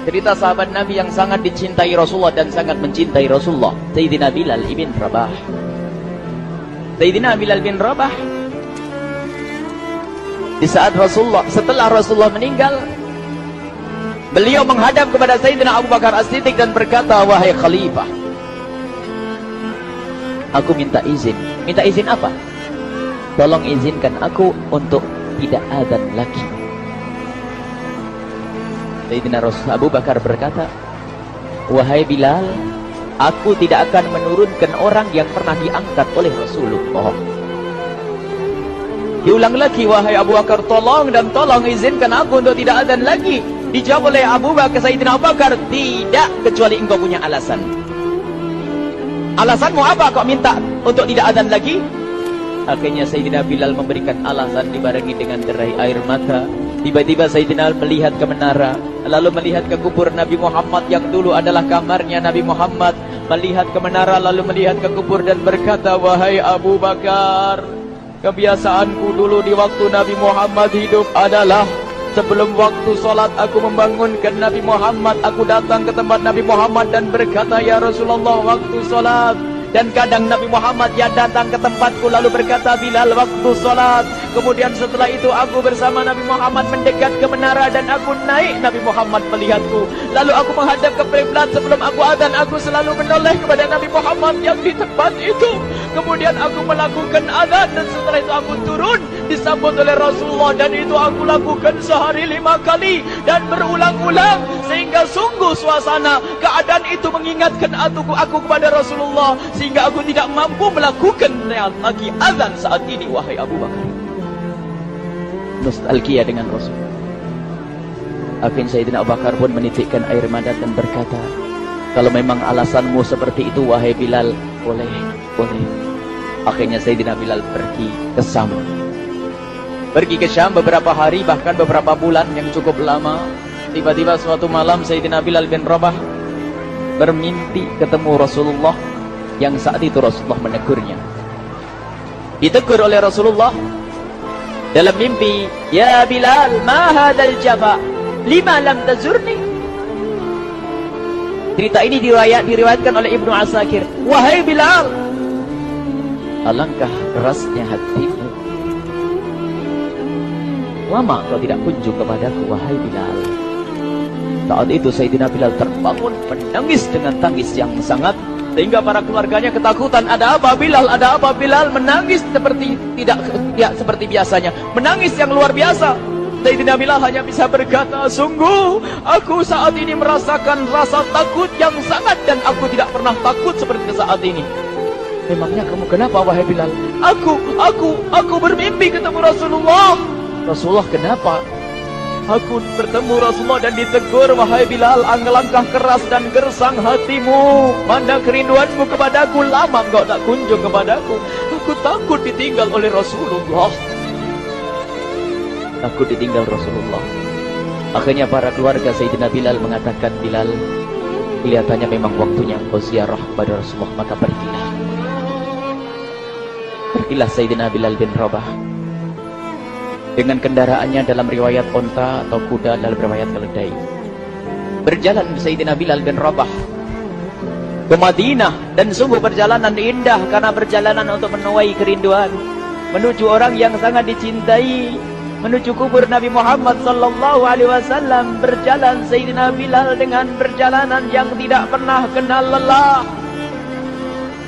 Cerita sahabat Nabi yang sangat dicintai Rasulullah dan sangat mencintai Rasulullah, Sayyidina Bilal ibn Rabah. Sayyidina Bilal bin Rabah, di saat setelah Rasulullah meninggal, beliau menghadap kepada Sayyidina Abu Bakar As-Siddiq dan berkata, wahai khalifah, aku minta izin. Minta izin apa? Tolong izinkan aku untuk tidak adzan lagi. Sayyidina Abu Bakar berkata, wahai Bilal, aku tidak akan menurunkan orang yang pernah diangkat oleh Rasulullah. Diulang lagi, wahai Abu Bakar, tolong dan tolong izinkan aku untuk tidak adzan lagi. Dijawab oleh Abu Bakar, Sayyidina Abu Bakar, tidak, kecuali engkau punya alasan. Alasanmu apa kau minta untuk tidak adzan lagi? Akhirnya Sayyidina Bilal memberikan alasan dibarengi dengan derai air mata. Tiba-tiba Sayyidina melihat ke menara, lalu melihat ke kubur Nabi Muhammad yang dulu adalah kamarnya Nabi Muhammad. Melihat ke menara, lalu melihat ke kubur dan berkata, wahai Abu Bakar, kebiasaanku dulu di waktu Nabi Muhammad hidup adalah sebelum waktu sholat aku membangunkan Nabi Muhammad. Aku datang ke tempat Nabi Muhammad dan berkata, ya Rasulullah, waktu sholat. Dan kadang Nabi Muhammad yang datang ke tempatku lalu berkata, Bilal, waktu sholat. Kemudian setelah itu aku bersama Nabi Muhammad mendekat ke menara dan aku naik. Nabi Muhammad melihatku. Lalu aku menghadap ke kiblat. Sebelum aku adzan, aku selalu menoleh kepada Nabi Muhammad yang di tempat itu. Kemudian aku melakukan adzan dan setelah itu aku turun disambut oleh Rasulullah. Dan itu aku lakukan sehari 5 kali dan berulang-ulang. Sehingga sungguh suasana keadaan itu mengingatkan aku kepada Rasulullah. Sehingga aku tidak mampu melakukan lagi azan saat ini, wahai Abu Bakar. Nostalgia dengan Rasul. Akhirnya Sayyidina Abu Bakar pun menitikkan air mata dan berkata, kalau memang alasanmu seperti itu, wahai Bilal, boleh. Akhirnya Sayyidina Bilal pergi ke Syam. Pergi ke Syam beberapa hari, bahkan beberapa bulan yang cukup lama. Tiba-tiba suatu malam Sayyidina Bilal bin Rabah bermimpi ketemu Rasulullah. Yang saat itu Rasulullah menegurnya. Ditegur oleh Rasulullah dalam mimpi, ya Bilal, ma hadzal jafa, lima lam tazurni. Cerita ini diriwayatkan oleh Ibnu Asakir. Wahai Bilal, alangkah kerasnya hatimu, lama kau tidak kunjung kepadaku, wahai Bilal. Saat itu Sayyidina Bilal terbangun menangis dengan tangis yang sangat, sehingga para keluarganya ketakutan. Ada apa Bilal? Ada apa Bilal? Menangis seperti tidak seperti biasanya, menangis yang luar biasa. Sayyidina Bilal hanya bisa berkata, sungguh aku saat ini merasakan rasa takut yang sangat, dan aku tidak pernah takut seperti saat ini. Memangnya kamu kenapa, wahai Bilal? Aku bermimpi ketemu Rasulullah. Rasulullah, kenapa? Aku bertemu Rasulullah dan ditegur, wahai Bilal, alangkah keras dan gersang hatimu. Mana kerinduanmu kepadaku, lama engkau tak kunjung kepadaku. Aku takut ditinggal oleh Rasulullah. Takut ditinggal Rasulullah. Akhirnya para keluarga Sayyidina Bilal mengatakan, Bilal, kelihatannya memang waktunya engkau ziarah kepada Rasulullah, maka pergilah. Pergilah Sayyidina Bilal bin Rabah dengan kendaraannya, dalam riwayat onta atau kuda, dalam riwayat keledai. Berjalan Sayyidina Bilal bin Rabah ke Madinah, dan sungguh perjalanan indah karena perjalanan untuk menuai kerinduan, menuju orang yang sangat dicintai, menuju kubur Nabi Muhammad sallallahu alaihi wasallam. Berjalan Sayyidina Bilal dengan perjalanan yang tidak pernah kenal lelah.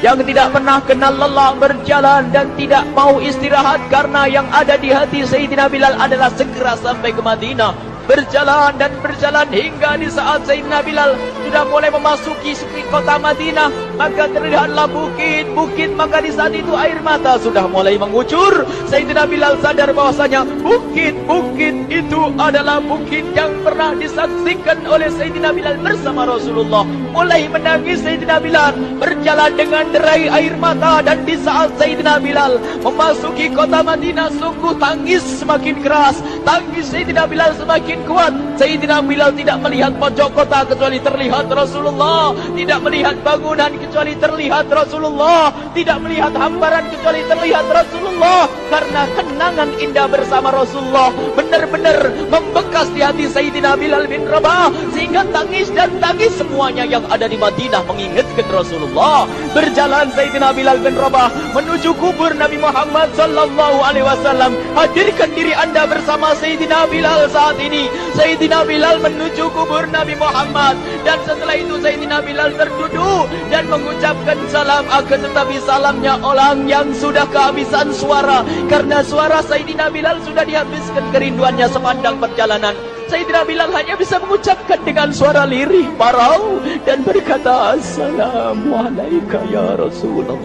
Yang tidak pernah kenal lelah berjalan dan tidak mau istirahat, karena yang ada di hati Sayyidina Bilal adalah segera sampai ke Madinah. Berjalan dan berjalan hingga di saat Sayyidina Bilal sudah mulai memasuki kota Madinah, maka terlihatlah bukit-bukit. Maka di saat itu air mata sudah mulai mengucur. Sayyidina Bilal sadar bahwasanya bukit-bukit itu adalah bukit yang pernah disaksikan oleh Sayyidina Bilal bersama Rasulullah. Mulai menangis Sayyidina Bilal, berjalan dengan derai air mata. Dan di saat Sayyidina Bilal memasuki kota Madinah, sungguh tangis semakin keras, tangis Sayyidina Bilal semakin kuat. Sayyidina Bilal tidak melihat pojok kota kecuali terlihat Rasulullah, tidak melihat bangunan kecuali terlihat Rasulullah, tidak melihat hamparan kecuali terlihat Rasulullah. Karena kenangan indah bersama Rasulullah benar-benar membekas di hati Sayyidina Bilal bin Rabah, sehingga tangis dan tangis semuanya yang ada di Madinah mengingatkan Rasulullah. Berjalan Sayyidina Bilal bin Rabah menuju kubur Nabi Muhammad sallallahu alaihi wasallam. Hadirkan diri Anda bersama Sayyidina Bilal saat ini. Sayyidina Bilal menuju kubur Nabi Muhammad, dan setelah itu Sayyidina Bilal terduduk dan mengucapkan salam, akan tetapi salamnya orang yang sudah kehabisan suara, karena suara Sayyidina Bilal sudah dihabiskan kerinduannya sepanjang perjalanan. Sayyidina Bilal hanya bisa mengucapkan dengan suara lirih parau dan berkata, Assalamualaikum ya Rasulullah,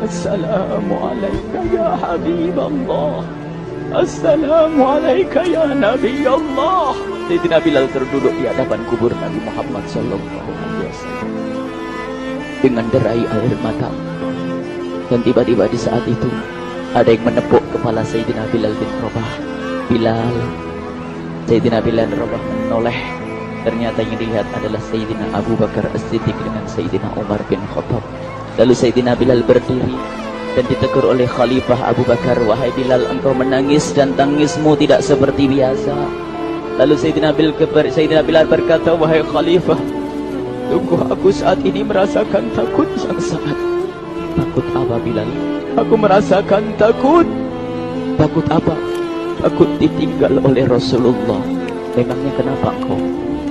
Assalamualaikum ya Habiballah, Assalamualaikum ya Nabi Allah. Sayyidina Bilal terduduk di hadapan kubur Nabi Muhammad sallallahu alaihi wasallam dengan derai air mata. Dan tiba-tiba di saat itu ada yang menepuk kepala Sayyidina Bilal bin Rabah. Bilal. Sayyidina Bilal bin Rabah menoleh. Ternyata yang dilihat adalah Sayyidina Abu Bakar As-Siddiq dengan Sayyidina Umar bin Khattab. Lalu Sayyidina Bilal berdiri dan ditegur oleh Khalifah Abu Bakar, wahai Bilal, engkau menangis dan tangismu tidak seperti biasa. Lalu Sayyidina Bilal berkata, wahai Khalifah, sungguh aku saat ini merasakan takut yang sangat. Takut apa Bilal? Aku merasakan takut. Takut apa? Takut ditinggal oleh Rasulullah. Memangnya kenapa engkau?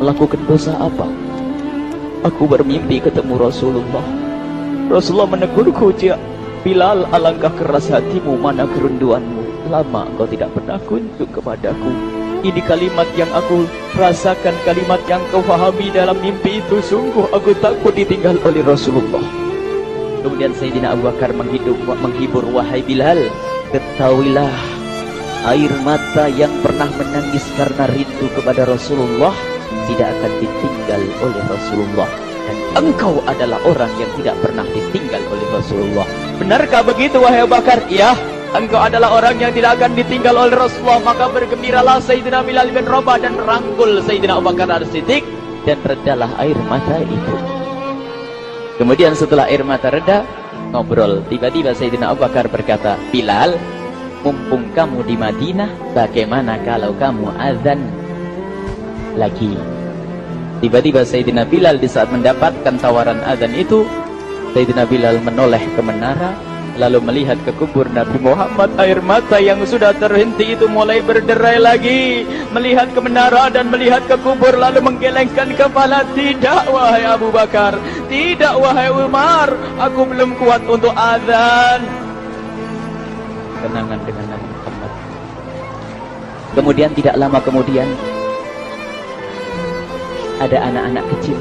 Melakukan dosa apa? Aku bermimpi ketemu Rasulullah. Rasulullah menegurku, Bilal, alangkah keras hatimu, mana kerinduanmu. Lama engkau tidak pernah kunjung kepadaku. Ini kalimat yang aku rasakan, kalimat yang kau fahami dalam mimpi itu. Sungguh aku takut ditinggal oleh Rasulullah. Kemudian Sayyidina Abu Bakar menghibur, wahai Bilal, ketahuilah, air mata yang pernah menangis karena rindu kepada Rasulullah tidak akan ditinggal oleh Rasulullah. Dan engkau adalah orang yang tidak pernah ditinggal oleh Rasulullah. Benarkah begitu wahai Abu Bakar? Ya, engkau adalah orang yang tidak akan ditinggal oleh Rasulullah. Maka bergembiralah Sayyidina Bilal bin Rabah dan merangkul Sayyidina Abu Bakar As-Siddiq, dan redalah air mata itu. Kemudian setelah air mata reda, ngobrol. Tiba-tiba Sayyidina Abu Bakar berkata, Bilal, mumpung kamu di Madinah, bagaimana kalau kamu azan lagi? Tiba-tiba Sayyidina Bilal di saat mendapatkan tawaran azan itu, Sayyidina Bilal menoleh ke menara, lalu melihat ke kubur Nabi Muhammad. Air mata yang sudah terhenti itu mulai berderai lagi. Melihat ke menara dan melihat ke kubur, lalu menggelengkan kepala. Tidak wahai Abu Bakar, tidak wahai Umar, aku belum kuat untuk azan. Kenangan dengan Nabi Muhammad. Kemudian tidak lama kemudian ada anak-anak kecil.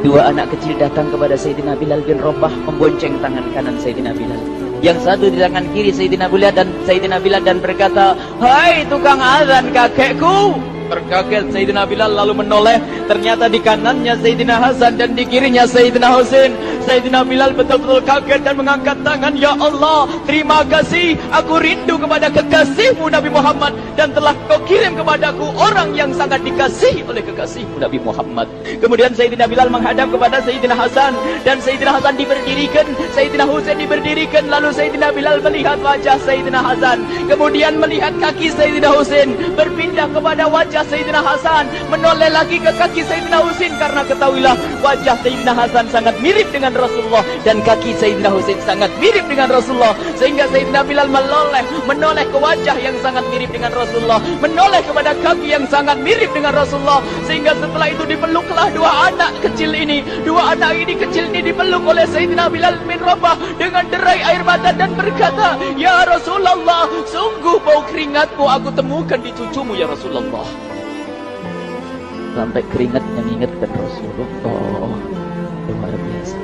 Dua anak kecil datang kepada Sayyidina Bilal bin Rabah, membonceng tangan kanan Sayyidina Bilal. Yang satu di tangan kiri Sayyidina Bilal dan berkata, hai tukang azan kakekku. Terkaget Sayyidina Bilal lalu menoleh. Ternyata di kanannya Sayyidina Hasan dan di kirinya Sayyidina Husain. Sayyidina Bilal betul-betul kaget dan mengangkat tangan. Ya Allah, terima kasih. Aku rindu kepada kekasihmu Nabi Muhammad, dan telah kau kirim kepadaku orang yang sangat dikasihi oleh kekasihmu Nabi Muhammad. Kemudian Sayyidina Bilal menghadap kepada Sayyidina Hasan, dan Sayyidina Hasan diberdirikan, Sayyidina Husain diberdirikan. Lalu Sayyidina Bilal melihat wajah Sayyidina Hasan, kemudian melihat kaki Sayyidina Husain, berpindah kepada wajah Sayyidina Hasan, menoleh lagi ke kaki Sayyidina Husain, karena ketahuilah wajah Sayyidina Hasan sangat mirip dengan Rasulullah dan kaki Sayyidina Husain sangat mirip dengan Rasulullah, sehingga Sayyidina Bilal menoleh ke wajah yang sangat mirip dengan Rasulullah, menoleh kepada kaki yang sangat mirip dengan Rasulullah, sehingga setelah itu dipeluklah dua anak kecil ini. Dua anak ini kecil ini dipeluk oleh Sayyidina Bilal bin Rabah dengan derai air mata dan berkata, ya Rasulullah, sungguh bau keringatmu aku temukan di cucumu ya Rasulullah. Sampai keringat yang mengingatkan Rasulullah. Luar biasa.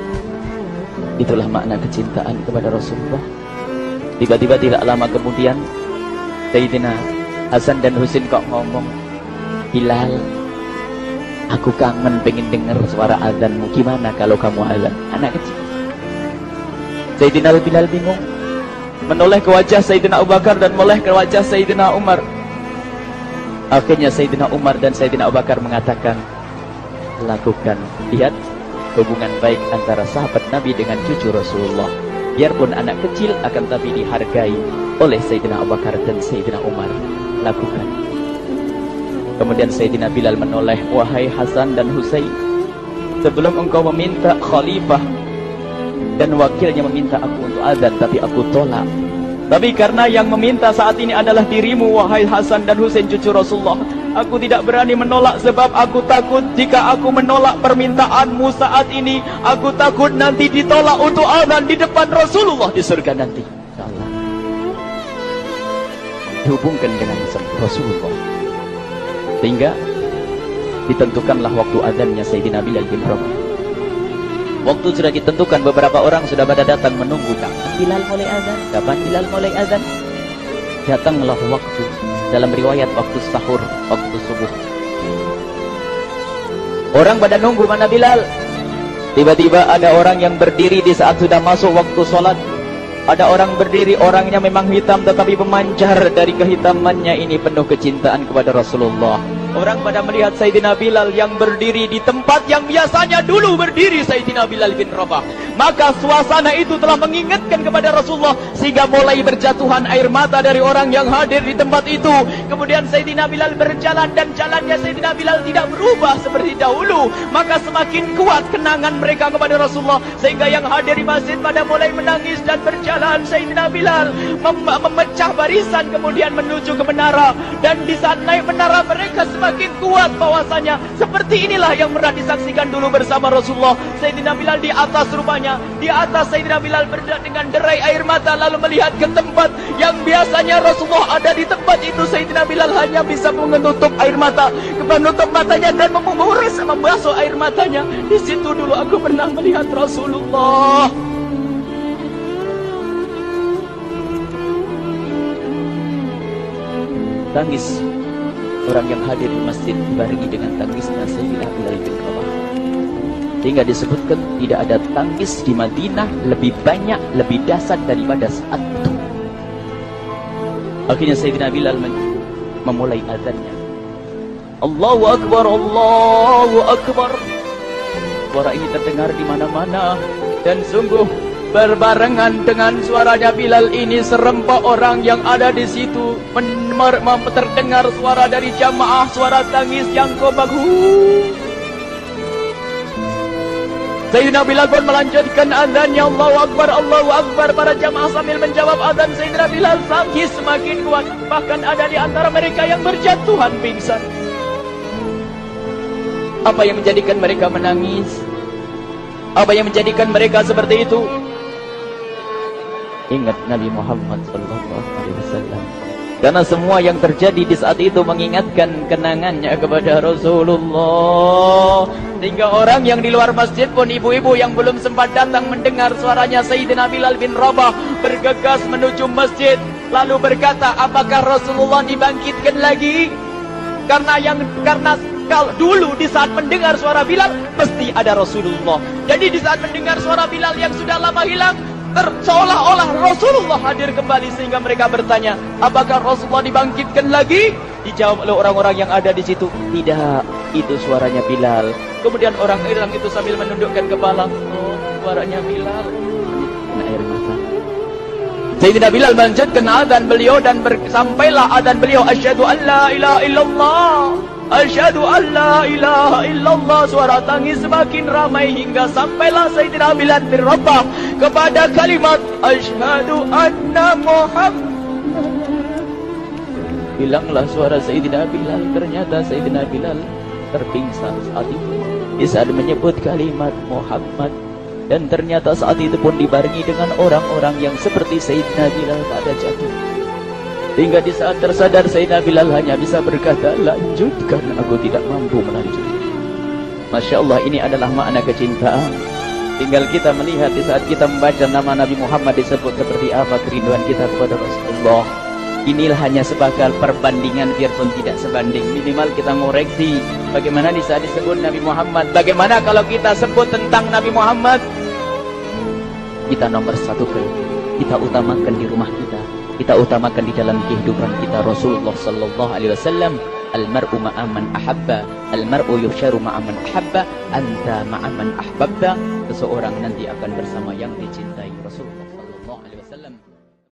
Itulah makna kecintaan kepada Rasulullah. Tiba-tiba tidak lama kemudian Sayyidina Hasan dan Husain kok ngomong, Bilal, aku kangen pengen dengar suara azanmu. Gimana kalau kamu azan? Anak kecil. Sayyidina Bilal bingung, menoleh ke wajah Sayyidina Abu Bakar dan menoleh ke wajah Sayyidina Umar. Akhirnya Sayyidina Umar dan Sayyidina Abu Bakar mengatakan, lakukan, lihat hubungan baik antara sahabat Nabi dengan cucu Rasulullah. Biarpun anak kecil, akan tapi dihargai oleh Sayyidina Abu Bakar dan Sayyidina Umar. Lakukan. Kemudian Sayyidina Bilal menoleh, wahai Hasan dan Husain, sebelum engkau meminta khalifah dan wakilnya meminta aku untuk azan, tapi aku tolak. Tapi karena yang meminta saat ini adalah dirimu, wahai Hasan dan Husain cucu Rasulullah, aku tidak berani menolak sebab aku takut jika aku menolak permintaanmu saat ini, aku takut nanti ditolak untuk azan di depan Rasulullah di surga nanti. InsyaAllah dihubungkan dengan Rasulullah, sehingga ditentukanlah waktu azannya Sayyidina Bilal bin Rabah. Waktu sudah ditentukan, beberapa orang sudah pada datang menunggu, kapan Bilal mulai azan, kapan Bilal mulai azan. Datanglah waktu, dalam riwayat waktu sahur, waktu subuh. Orang pada nunggu mana Bilal. Tiba-tiba ada orang yang berdiri di saat sudah masuk waktu sholat. Ada orang berdiri, orangnya memang hitam tetapi memancar dari kehitamannya ini penuh kecintaan kepada Rasulullah. Orang pada melihat Sayyidina Bilal yang berdiri di tempat yang biasanya dulu berdiri Sayyidina Bilal bin Rabah. Maka suasana itu telah mengingatkan kepada Rasulullah, sehingga mulai berjatuhan air mata dari orang yang hadir di tempat itu. Kemudian Sayyidina Bilal berjalan dan jalannya Sayyidina Bilal tidak berubah seperti dahulu. Maka semakin kuat kenangan mereka kepada Rasulullah, sehingga yang hadir di masjid pada mulai menangis dan berjalan. Sayyidina Bilal memecah barisan kemudian menuju ke menara. Dan di saat naik menara mereka semakin kuat bahwasanya seperti inilah yang pernah disaksikan dulu bersama Rasulullah. Sayyidina Bilal di atas rupanya, di atas Sayyidina Bilal berada dengan derai air mata, lalu melihat ke tempat yang biasanya Rasulullah ada di tempat itu. Sayyidina Bilal hanya bisa menutup air mata, menutup matanya dan membasuh air matanya. Di situ dulu aku pernah melihat Rasulullah. Tangis orang yang hadir di masjid dibarengi dengan tangisnya Sayyidina Bilal bin Rabah, sehingga disebutkan tidak ada tangis di Madinah lebih banyak, lebih dahsyat daripada saat itu. Akhirnya Sayyidina Bilal memulai azannya. Allahu Akbar, Allahu Akbar. Suara ini terdengar di mana-mana, dan sungguh berbarengan dengan suaranya Bilal ini serempak orang yang ada di situ terdengar suara dari jamaah, suara tangis yang kobagu. Sayyidina Bilal pun melanjutkan azannya, Allahu Akbar, Allahu Akbar. Para jamaah sambil menjawab azan Sayyidina Bilal, tangis semakin kuat. Bahkan ada di antara mereka yang berjatuhan pingsan. Apa yang menjadikan mereka menangis? Apa yang menjadikan mereka seperti itu? Ingat Nabi Muhammad SAW. Karena semua yang terjadi di saat itu mengingatkan kenangannya kepada Rasulullah. Sehingga orang yang di luar masjid pun, ibu-ibu yang belum sempat datang mendengar suaranya Sayyidina Bilal bin Rabah, bergegas menuju masjid, lalu berkata, apakah Rasulullah dibangkitkan lagi? Karena kalau dulu di saat mendengar suara Bilal pasti ada Rasulullah. Jadi di saat mendengar suara Bilal yang sudah lama hilang, seolah-olah Rasulullah hadir kembali, sehingga mereka bertanya, apakah Rasulullah dibangkitkan lagi? Dijawab oleh orang-orang yang ada di situ, tidak, itu suaranya Bilal. Kemudian orang itu sambil menundukkan kepala, oh, suaranya Bilal. Kena air mata. Sayyidina Bilal melanjutkan azan beliau dan sampailah azan beliau, asyhadu an la ilaha illallah, asyhadu an la ilaha illallah. Suara tangis semakin ramai hingga sampailah Sayyidina Bilal bin Rabah kepada kalimat asyhadu anna Muhammad. Hilanglah suara Sayyidina Bilal. Ternyata Sayyidina Bilal terpingsan saat itu di saat menyebut kalimat Muhammad. Dan ternyata saat itu pun dibarengi dengan orang-orang yang seperti Sayyidina Bilal pada jatuh. Hingga di saat tersadar Sayyidina Bilal hanya bisa berkata, lanjutkan, aku tidak mampu melanjutkan. Masya Allah, ini adalah makna kecintaan. Tinggal kita melihat di saat kita membaca nama Nabi Muhammad disebut seperti apa kerinduan kita kepada Rasulullah. Inilah hanya sebagai perbandingan, biarpun tidak sebanding. Minimal kita ngoreksi bagaimana di saat disebut Nabi Muhammad. Bagaimana kalau kita sebut tentang Nabi Muhammad, kita nomor satu kita utamakan di rumah kita utamakan di dalam kehidupan kita Rasulullah sallallahu alaihi wasallam. Al-mar'u ma'aman ahabba, al-mar'u yusharu ma'aman ahabba, anta ma'aman ahbabta. Seseorang nanti akan bersama yang dicintai Rasulullah.